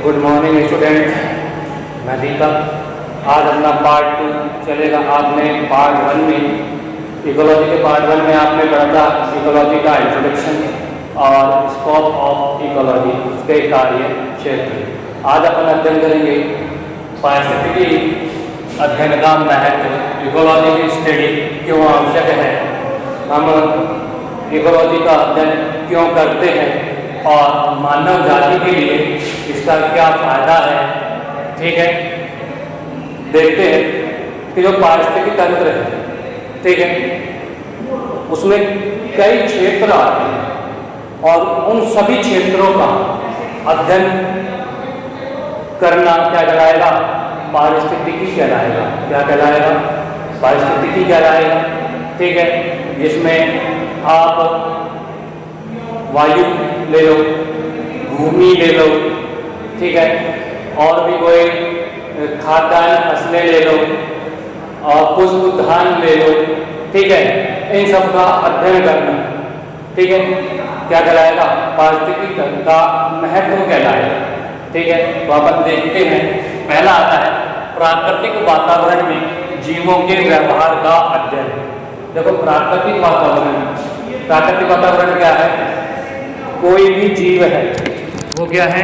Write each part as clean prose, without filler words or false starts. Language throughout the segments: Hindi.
गुड मॉर्निंग स्टूडेंट, मैं दीपक। आज अपना पार्ट 2 चलेगा। आपने पार्ट 1 में इकोलॉजी के पार्ट 1 में आपने पढ़ा था इकोलॉजी का इंट्रोडक्शन और स्कोप ऑफ इकोलॉजी, उसके कार्य क्षेत्र। आज अपन अध्ययन करेंगे पारिस्थितिकी अध्ययन का महत्व, इकोलॉजी की स्टडी क्यों आवश्यक है, हम इकोलॉजी का अध्ययन क्यों करते हैं और मानव जाति के लिए इसका क्या फायदा है। ठीक है, देखते हैं कि जो पारिस्थितिकी तंत्र है, ठीक है, उसमें कई क्षेत्र आते हैं और उन सभी क्षेत्रों का अध्ययन करना क्या कहलाएगा? पारिस्थितिकी कहलाएगा। क्या कहलाएगा? पारिस्थितिकी कहलाएगा। ठीक है, जिसमें आप वायु ले लो, भूमि ले लो, ठीक है, और भी कोई खाद्यान्न फसलें ले लो और पुष्प धान ले लो, ठीक है, इन सब का अध्ययन करना, ठीक है, क्या कहलाएगा? पारिस्थितिकी तंत्र का महत्व कहलाएगा। ठीक है, तो अपन देखते हैं। पहला आता है प्राकृतिक वातावरण में जीवों के व्यवहार का अध्ययन। देखो, प्राकृतिक वातावरण क्या है? कोई भी जीव है वो क्या है,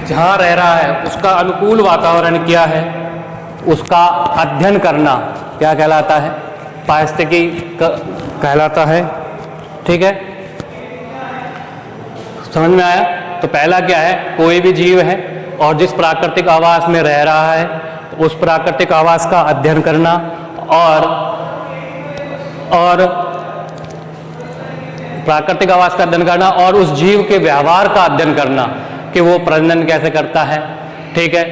जहाँ रह रहा है उसका अनुकूल वातावरण क्या है, उसका अध्ययन करना क्या कहलाता है? पारिस्थितिकी कहलाता है। ठीक है, समझ में आया? तो पहला क्या है? कोई भी जीव है और जिस प्राकृतिक आवास में रह रहा है उस प्राकृतिक आवास का अध्ययन करना और प्राकृतिक आवास का अध्ययन करना और उस जीव के व्यवहार का अध्ययन करना कि वो प्रजनन कैसे करता है, ठीक है,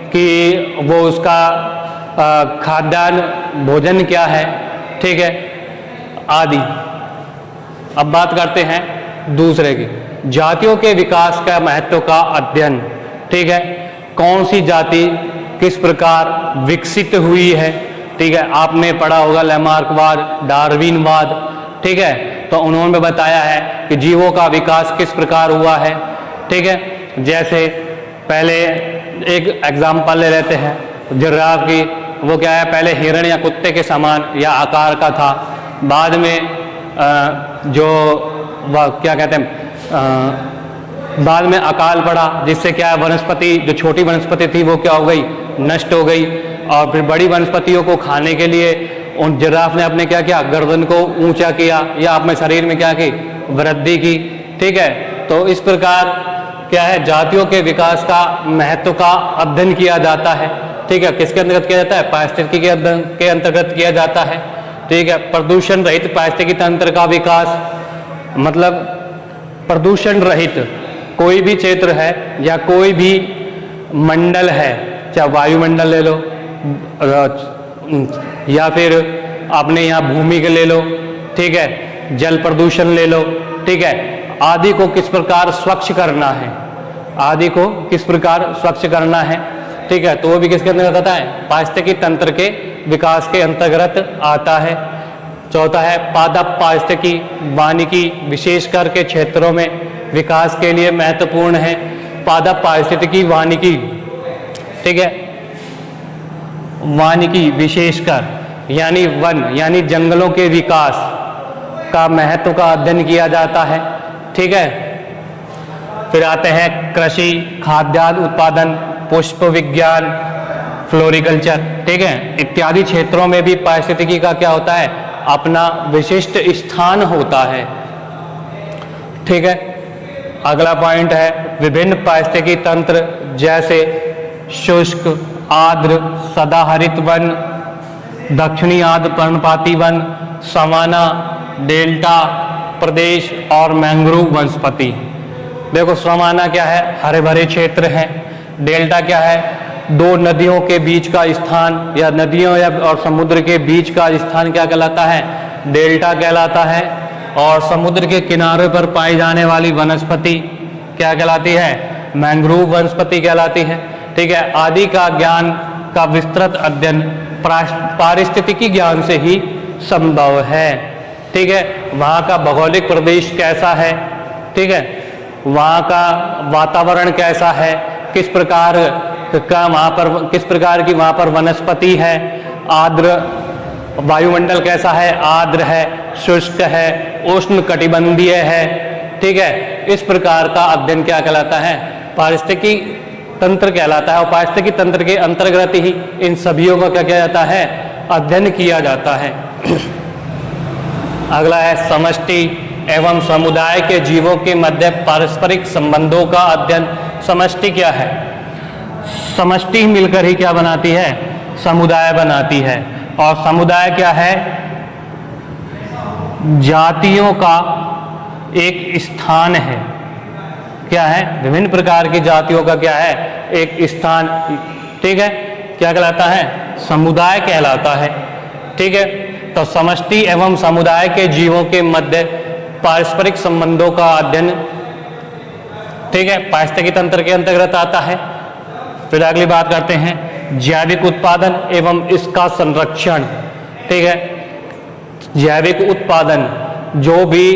कि वो उसका खाद्यान्न भोजन क्या है, ठीक है, आदि। अब बात करते हैं दूसरे की, जातियों के विकास का महत्व का अध्ययन। ठीक है, कौन सी जाति किस प्रकार विकसित हुई है, ठीक है, आपने पढ़ा होगा लैमार्कवाद, डार्विनवाद, ठीक है, तो उन्होंने बताया है कि जीवों का विकास किस प्रकार हुआ है। ठीक है, जैसे पहले एक एग्जाम्पल ले लेते हैं जिराफ की। वो क्या है, पहले हिरण या कुत्ते के समान या आकार का था, बाद में जो क्या कहते हैं, बाद में अकाल पड़ा, जिससे क्या है वनस्पति, जो छोटी वनस्पति थी वो क्या हो गई, नष्ट हो गई। और फिर बड़ी वनस्पतियों को खाने के लिए उन जिराफ ने अपने क्या किया, गर्दन को ऊंचा किया या अपने शरीर में क्या की, वृद्धि की। ठीक है, तो इस प्रकार क्या है, जातियों के विकास का महत्व का अध्ययन किया जाता है। ठीक है, किसके अंतर्गत किया जाता है? पारिस्थितिकी के अध्ययन के अंतर्गत किया जाता है। ठीक है, प्रदूषण रहित पारिस्थितिकी तंत्र का विकास, मतलब प्रदूषण रहित कोई भी क्षेत्र है या कोई भी मंडल है, चाहे वायुमंडल ले लो या फिर आपने यहाँ भूमि के ले लो, ठीक है, जल प्रदूषण ले लो, ठीक है, आदि को किस प्रकार स्वच्छ करना है, आदि को किस प्रकार स्वच्छ करना है। ठीक है, तो वो भी किसके अंतर्गत आता है? पारिस्थितिकी तंत्र के विकास के अंतर्गत आता है। चौथा है पादप पारिस्थितिकी वानिकी, विशेष करके क्षेत्रों में विकास के लिए महत्वपूर्ण है। पादप पारिस्थितिकी वानिकी, ठीक है, वानिकी विशेषकर यानी वन यानी जंगलों के विकास का महत्व का अध्ययन किया जाता है। ठीक है, फिर आते हैं कृषि, खाद्यान्न उत्पादन, पुष्प विज्ञान, फ्लोरिकल्चर, ठीक है, इत्यादि क्षेत्रों में भी पारिस्थितिकी का क्या होता है? अपना विशिष्ट स्थान होता है। ठीक है, अगला पॉइंट है विभिन्न पारिस्थितिकी तंत्र, जैसे शुष्क, आर्द्र, सदाहरित वन, दक्षिणी आर्द्र पर्णपाती वन, सवाना, डेल्टा प्रदेश और मैंग्रोव वनस्पति। देखो, सवाना क्या है? हरे भरे क्षेत्र हैं। डेल्टा क्या है? दो नदियों के बीच का स्थान या नदियों या और समुद्र के बीच का स्थान क्या कहलाता है? डेल्टा कहलाता है। और समुद्र के किनारे पर पाई जाने वाली वनस्पति क्या कहलाती है? मैंग्रोव वनस्पति कहलाती है। ठीक है, आदि का ज्ञान का विस्तृत अध्ययन पारिस्थितिकी ज्ञान से ही संभव है। ठीक है, वहाँ का भौगोलिक प्रदेश कैसा है, ठीक है, वहाँ का वातावरण कैसा है, किस प्रकार का वहाँ पर, किस प्रकार की वहाँ पर वनस्पति है, आर्द्र वायुमंडल कैसा है, आर्द्र है, शुष्क है, उष्ण कटिबंधीय है, ठीक है। इस प्रकार का अध्ययन क्या कहलाता है, पारिस्थितिकी तंत्र कहलाता है। और पारिस्थितिकी तंत्र के अंतर्गत ही इन सभियों का क्या किया जाता है, अध्ययन किया जाता है। अगला है समष्टि एवं समुदाय के जीवों के मध्य पारस्परिक संबंधों का अध्ययन। समष्टि क्या है, समष्टि मिलकर ही क्या बनाती है, समुदाय बनाती है। और समुदाय क्या है, जातियों का एक स्थान है। क्या है, विभिन्न प्रकार की जातियों का क्या है, एक स्थान, ठीक है। क्या कहलाता है, समुदाय कहलाता है, ठीक है। तो समष्टि एवं समुदाय के जीवों के मध्य पारस्परिक संबंधों का अध्ययन, ठीक है, पारिस्थितिकी तंत्र के अंतर्गत आता है। फिर अगली बात करते हैं जैविक उत्पादन एवं इसका संरक्षण, ठीक है। जैविक उत्पादन, जो भी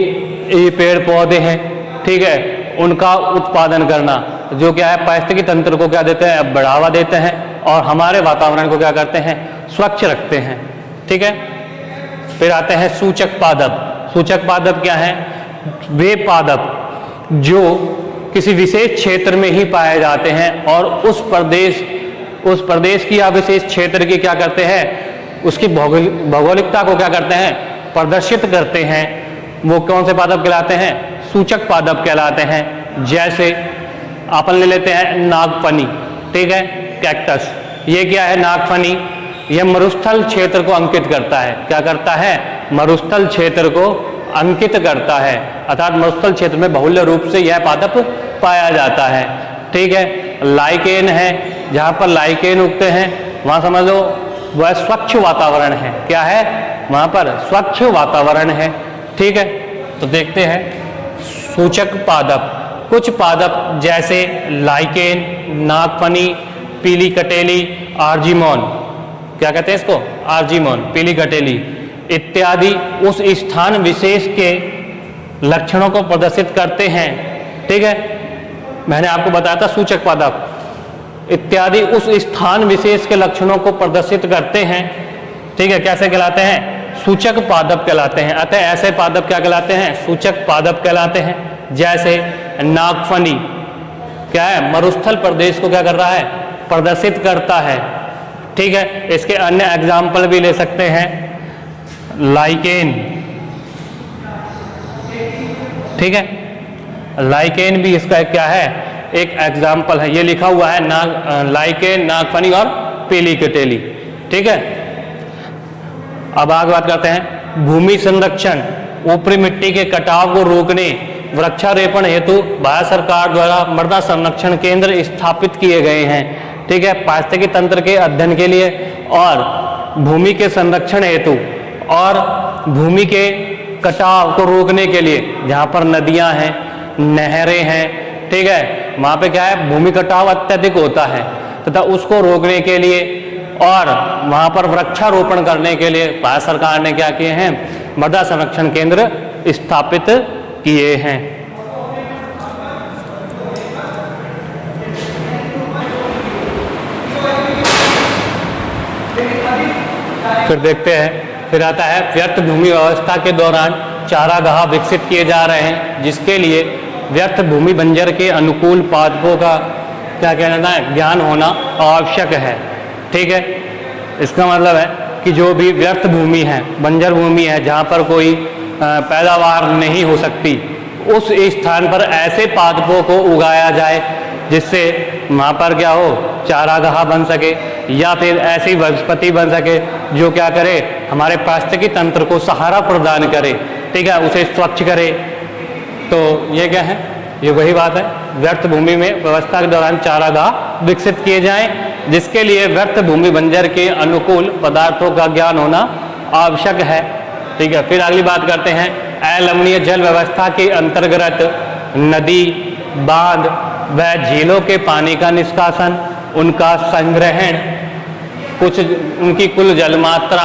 ये पेड़ पौधे हैं, ठीक है, उनका उत्पादन करना, जो क्या है, पारिस्थितिकी तंत्र को क्या देते हैं, बढ़ावा देते हैं और हमारे वातावरण को क्या करते हैं, स्वच्छ रखते हैं, ठीक है। फिर आते हैं सूचक पादप। सूचक पादप क्या है, वे पादप जो किसी विशेष क्षेत्र में ही पाए जाते हैं और उस प्रदेश की या विशेष क्षेत्र की क्या करते हैं, उसकी भौगोलिकता को क्या करते हैं, प्रदर्शित करते हैं। वो कौन से पादप कहलाते हैं, सूचक पादप कहलाते हैं। जैसे अपन ले लेते हैं नागफनी, ठीक है, कैक्टस। ये क्या है, नागफनी, यह मरुस्थल क्षेत्र को अंकित करता है। क्या करता है, मरुस्थल क्षेत्र को अंकित करता है, अर्थात मरुस्थल क्षेत्र में बहुल्य रूप से यह पादप पाया जाता है, ठीक है। लाइकेन है, जहाँ पर लाइकेन उगते हैं वहाँ समझ लो वह स्वच्छ वातावरण है। क्या है, वहाँ पर स्वच्छ वातावरण है, ठीक है। तो देखते हैं सूचक पादप। कुछ पादप जैसे लाइकेन, नागफनी, पीली कटेली, आर्जीमोन, क्या कहते हैं इसको, आर्जीमोन, पीली कटेली इत्यादि उस स्थान विशेष के लक्षणों को प्रदर्शित करते हैं, ठीक है। मैंने आपको बताया था सूचक पादप इत्यादि उस स्थान विशेष के लक्षणों को प्रदर्शित करते हैं, ठीक है। कैसे कहलाते हैं, सूचक पादप कहलाते हैं। अतः ऐसे पादप क्या कहलाते हैं, सूचक पादप कहलाते हैं। जैसे नागफनी क्या है, मरुस्थल प्रदेश को क्या कर रहा है, प्रदर्शित करता है, ठीक है। इसके अन्य एग्जाम्पल भी ले सकते हैं, लाइकेन, ठीक है, लाइकेन भी इसका क्या है, एक एग्जाम्पल है। ये लिखा हुआ है लाइकेन, नागफनी और पीली कटेली, ठीक है। अब आगे बात करते हैं भूमि संरक्षण। ऊपरी मिट्टी के कटाव को रोकने वृक्षारोपण हेतु भारत सरकार द्वारा मृदा संरक्षण केंद्र स्थापित किए गए हैं, ठीक है, पारिस्थितिकी तंत्र के अध्ययन के लिए और भूमि के संरक्षण हेतु और भूमि के कटाव को रोकने के लिए। जहाँ पर नदियाँ हैं, नहरें हैं, ठीक है, वहाँ पे क्या है, भूमि कटाव अत्यधिक होता है तथा उसको रोकने के लिए और वहाँ पर वृक्षारोपण करने के लिए भारत सरकार ने क्या किए हैं, मृदा संरक्षण केंद्र स्थापित किए हैं। फिर देखते हैं, फिर आता है व्यर्थ भूमि व्यवस्था के दौरान चारागाह विकसित किए जा रहे हैं, जिसके लिए व्यर्थ भूमि बंजर के अनुकूल पादपों का क्या कहना है, ज्ञान होना आवश्यक है, ठीक है। इसका मतलब है कि जो भी व्यर्थ भूमि है, बंजर भूमि है, जहाँ पर कोई पैदावार नहीं हो सकती, उस स्थान पर ऐसे पादपों को उगाया जाए जिससे वहाँ पर क्या हो, चारागाह बन सके या फिर ऐसी वनस्पति बन सके जो क्या करे, हमारे पारिस्थितिकी तंत्र को सहारा प्रदान करे, ठीक है, उसे स्वच्छ करे। तो ये क्या है, ये वही बात है, व्यर्थ भूमि में व्यवस्था के दौरान चारागाह विकसित किए जाएं, जिसके लिए व्यर्थ भूमि बंजर के अनुकूल पदार्थों का ज्ञान होना आवश्यक है, ठीक है। फिर अगली बात करते हैं अलवणीय जल व्यवस्था के अंतर्गत नदी, बांध व झीलों के पानी का निष्कासन, उनका संग्रहण, कुछ उनकी कुल जल मात्रा,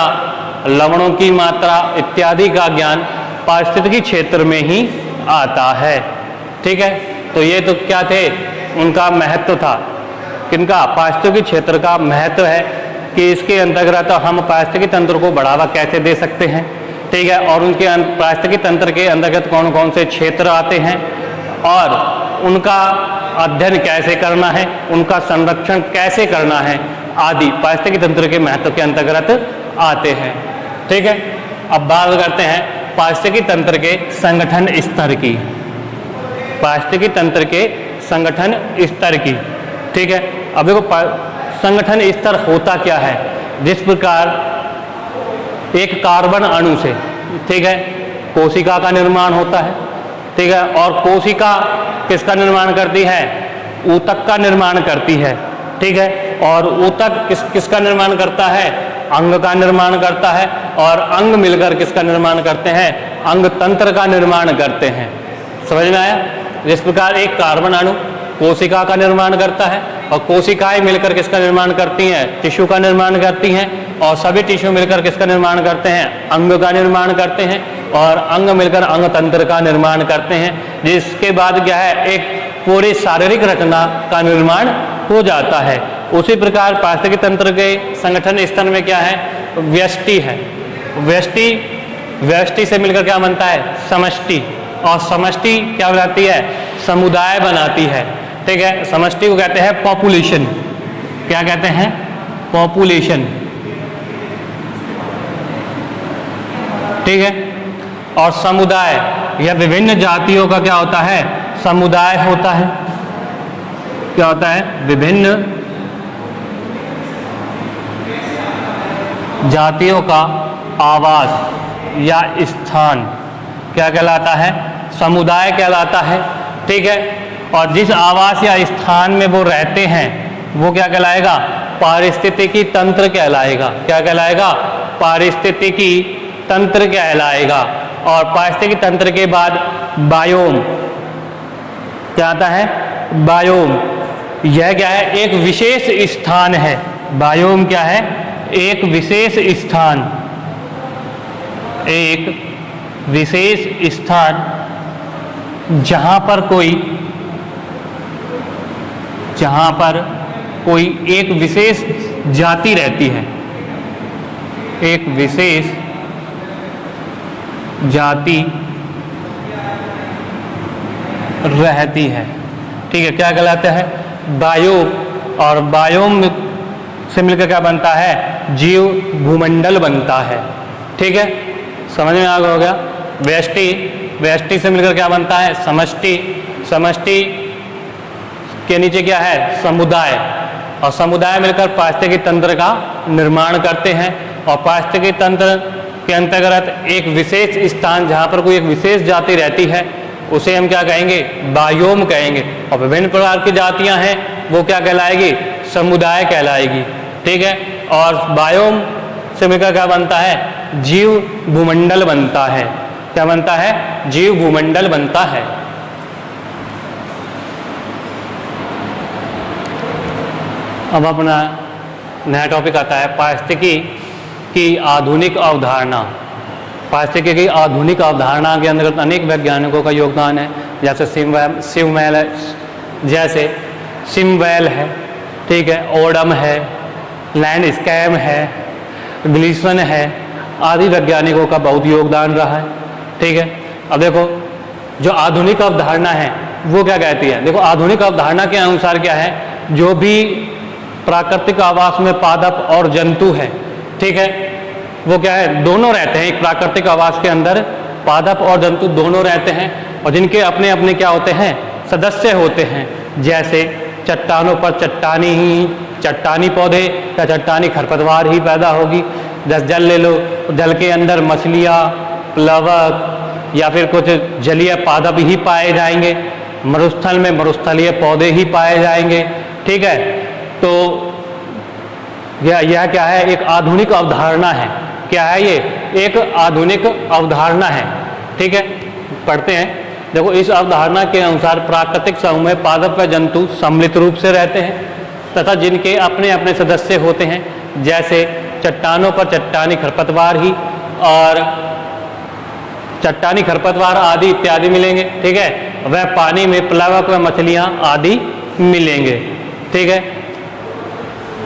लवणों की मात्रा इत्यादि का ज्ञान पारिस्थितिकी क्षेत्र में ही आता है, ठीक है। तो ये तो क्या थे, उनका महत्व था। किनका? पारिस्थितिकी क्षेत्र का महत्व है कि इसके अंतर्गत हम पारिस्थितिकी तंत्र को बढ़ावा कैसे दे सकते हैं, ठीक है, और उनके पारिस्थितिकी तंत्र के अंतर्गत कौन कौन से क्षेत्र आते हैं और उनका अध्ययन कैसे करना है, उनका संरक्षण कैसे करना है आदि पारिस्थितिकी तंत्र के महत्व के अंतर्गत आते हैं। ठीक है, अब बात करते हैं पारिस्थितिकी तंत्र के संगठन स्तर की, पारिस्थितिकी तंत्र के संगठन स्तर की। ठीक है, अब देखो संगठन स्तर होता क्या है। जिस प्रकार एक कार्बन अणु से, ठीक है, कोशिका का निर्माण होता है, ठीक है, और कोशिका किसका निर्माण करती है? ऊतक का निर्माण करती है, ठीक है, और ऊतक किसका निर्माण करता है? अंग का निर्माण करता है, और अंग मिलकर किसका निर्माण करते हैं? अंग तंत्र का निर्माण करते हैं। समझ में आया? जिस प्रकार एक कार्बन अणु कोशिका का निर्माण करता है और कोशिकाएं मिलकर किसका निर्माण करती हैं? टिश्यू का निर्माण करती हैं, और सभी टिश्यू मिलकर किसका निर्माण करते हैं? अंग का निर्माण करते हैं, और अंग मिलकर अंग तंत्र का निर्माण करते हैं, जिसके बाद क्या है? एक पूरी शारीरिक रचना का निर्माण हो जाता है। उसी प्रकार पारिस्थितिकी तंत्र के संगठन स्तर में क्या है? व्यष्टि है। व्यष्टि से मिलकर क्या बनता है? समष्टि, और समष्टि क्या बनाती है? समुदाय बनाती है। ठीक है, समष्टि को कहते हैं पॉपुलेशन। क्या कहते हैं? पॉपुलेशन। ठीक है, और समुदाय या विभिन्न जातियों का क्या होता है? समुदाय होता है। क्या होता है? विभिन्न जातियों का आवास या स्थान क्या कहलाता है? समुदाय कहलाता है। ठीक है, और जिस आवास या स्थान में वो रहते हैं वो क्या कहलाएगा? पारिस्थितिकी तंत्र कहलाएगा। क्या कहलाएगा? पारिस्थितिकी तंत्र कहलाएगा। और पारिस्थितिकी तंत्र के बाद बायोम क्या आता है? बायोम। यह क्या है? एक विशेष स्थान है। बायोम क्या है? एक विशेष स्थान, एक विशेष स्थान जहां पर कोई एक विशेष जाति रहती है, एक विशेष जाति रहती है। ठीक है, क्या कहलाता है? बायोम। और बायोम से मिलकर क्या बनता है? जीव भूमंडल बनता है। ठीक है, समझ में आ गया? व्यष्टि से मिलकर क्या बनता है? समष्टि। समष्टि के नीचे क्या है? समुदाय। और समुदाय मिलकर पारिस्थितिकी तंत्र का निर्माण करते हैं। और पारिस्थितिकी तंत्र के अंतर्गत एक विशेष स्थान जहाँ पर कोई एक विशेष जाति रहती है उसे हम क्या कहेंगे? बायोम कहेंगे। और विभिन्न प्रकार की जातियाँ हैं वो क्या कहलाएगी? समुदाय कहलाएगी। ठीक है, और बायोम से मिलकर क्या बनता है? जीव भूमंडल बनता है। क्या बनता है? जीव भूमंडल बनता है। अब अपना नया टॉपिक आता है पारिस्थितिकी की आधुनिक अवधारणा। पारिस्थितिकी की आधुनिक अवधारणा के अंतर्गत अनेक वैज्ञानिकों का योगदान है, जैसे सिमवेल है, ठीक है, ओडम है, लैंडस्कैम है, ग्लीसन है, आदि वैज्ञानिकों का बहुत योगदान रहा है। ठीक है, अब देखो जो आधुनिक अवधारणा है वो क्या कहती है? देखो आधुनिक अवधारणा के अनुसार क्या है? जो भी प्राकृतिक आवास में पादप और जंतु है, ठीक है, वो क्या है? दोनों रहते हैं। एक प्राकृतिक आवास के अंदर पादप और जंतु दोनों रहते हैं, और जिनके अपने अपने क्या होते हैं? सदस्य होते हैं। जैसे चट्टानों पर चट्टानी पौधे या चट्टानी खरपतवार ही पैदा होगी। जैसे जल ले लो, जल के अंदर मछलियाँ, प्लवक या फिर कुछ जलीय पादप ही पाए जाएंगे। मरुस्थल में मरुस्थलीय पौधे ही पाए जाएंगे। ठीक है, तो यह क्या है? एक आधुनिक अवधारणा है। क्या है ये? एक आधुनिक अवधारणा है। ठीक है, पढ़ते हैं। देखो इस अवधारणा के अनुसार प्राकृतिक समूह में पादप व जंतु सम्मिलित रूप से रहते हैं तथा जिनके अपने अपने सदस्य होते हैं। जैसे चट्टानों पर चट्टानी खरपतवार ही और चट्टानी खरपतवार आदि इत्यादि मिलेंगे। ठीक है, वह पानी में प्लावक व मछलियां आदि मिलेंगे। ठीक है,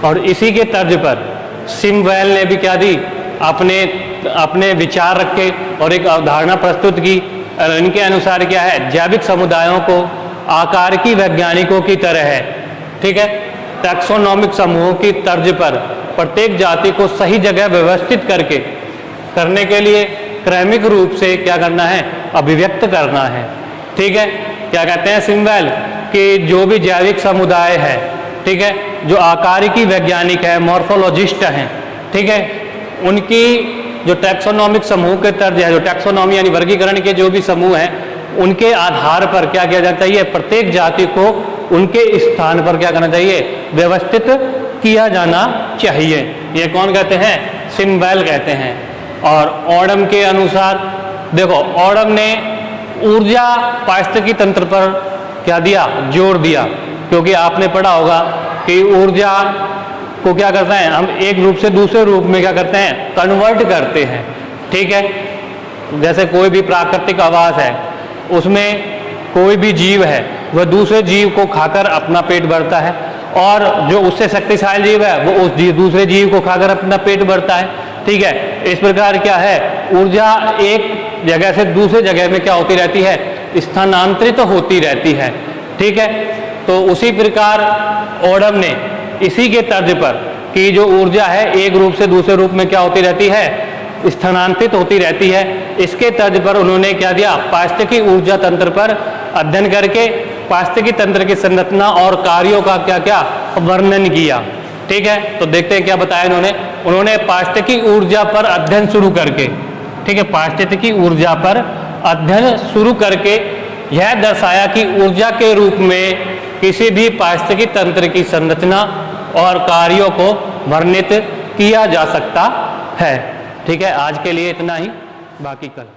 और इसी के तर्ज पर सिमवेल ने भी क्या दी, अपने विचार रखे और एक अवधारणा प्रस्तुत की। इनके अनुसार क्या है, जैविक समुदायों को आकार की वैज्ञानिकों की तरह है। ठीक है, टैक्सोनॉमिक समूहों की तर्ज पर प्रत्येक जाति को सही जगह व्यवस्थित करने के लिए क्रमिक रूप से क्या करना है, अभिव्यक्त करना है। ठीक है, क्या कहते हैं सिमवेल कि जो भी जैविक समुदाय है, ठीक है, जो आकारिकी वैज्ञानिक है, मॉर्फोलॉजिस्ट हैं, ठीक है, उनकी जो टैक्सोनॉमिक समूह के तर्ज है, जो टैक्सोनॉमी यानी वर्गीकरण के जो भी समूह हैं, उनके आधार पर क्या किया जाना चाहिए, प्रत्येक जाति को उनके स्थान पर क्या करना चाहिए, व्यवस्थित किया जाना चाहिए। ये कौन कहते हैं, सिमवेल कहते हैं। और ऑडम के अनुसार देखो, ऑडम ने ऊर्जा पारिस्थितिकी तंत्र पर क्या दिया, जोर दिया, क्योंकि आपने पढ़ा होगा कि ऊर्जा को क्या करते हैं हम, एक रूप से दूसरे रूप में क्या करते हैं, कन्वर्ट करते हैं। ठीक है, जैसे कोई भी प्राकृतिक आवास है, उसमें कोई भी जीव है वह दूसरे जीव को खाकर अपना पेट भरता है, और जो उससे शक्तिशाली जीव है वो उस दूसरे जीव को खाकर अपना पेट भरता है। ठीक है, इस प्रकार क्या है, ऊर्जा एक जगह से दूसरे जगह में क्या होती रहती है, स्थानांतरित होती रहती है। ठीक है, तो उसी प्रकार ओडम ने इसी के तर्ज पर कि जो ऊर्जा है एक रूप से दूसरे रूप में क्या होती रहती है, स्थानांतरित होती रहती है, इसके तर्ज पर उन्होंने क्या दिया, पारिस्थितिकी ऊर्जा तंत्र पर अध्ययन करके पारिस्थितिकी तंत्र की संरचना और कार्यों का क्या क्या वर्णन किया। ठीक है, तो देखते हैं क्या बताया उन्होंने पारिस्थितिकी ऊर्जा पर अध्ययन शुरू करके, ठीक है, पारिस्थितिकी ऊर्जा पर अध्ययन शुरू करके यह दर्शाया कि ऊर्जा के रूप में किसी भी पारिस्थितिकी तंत्र की संरचना और कार्यों को वर्णित किया जा सकता है। ठीक है, आज के लिए इतना ही, बाकी कल।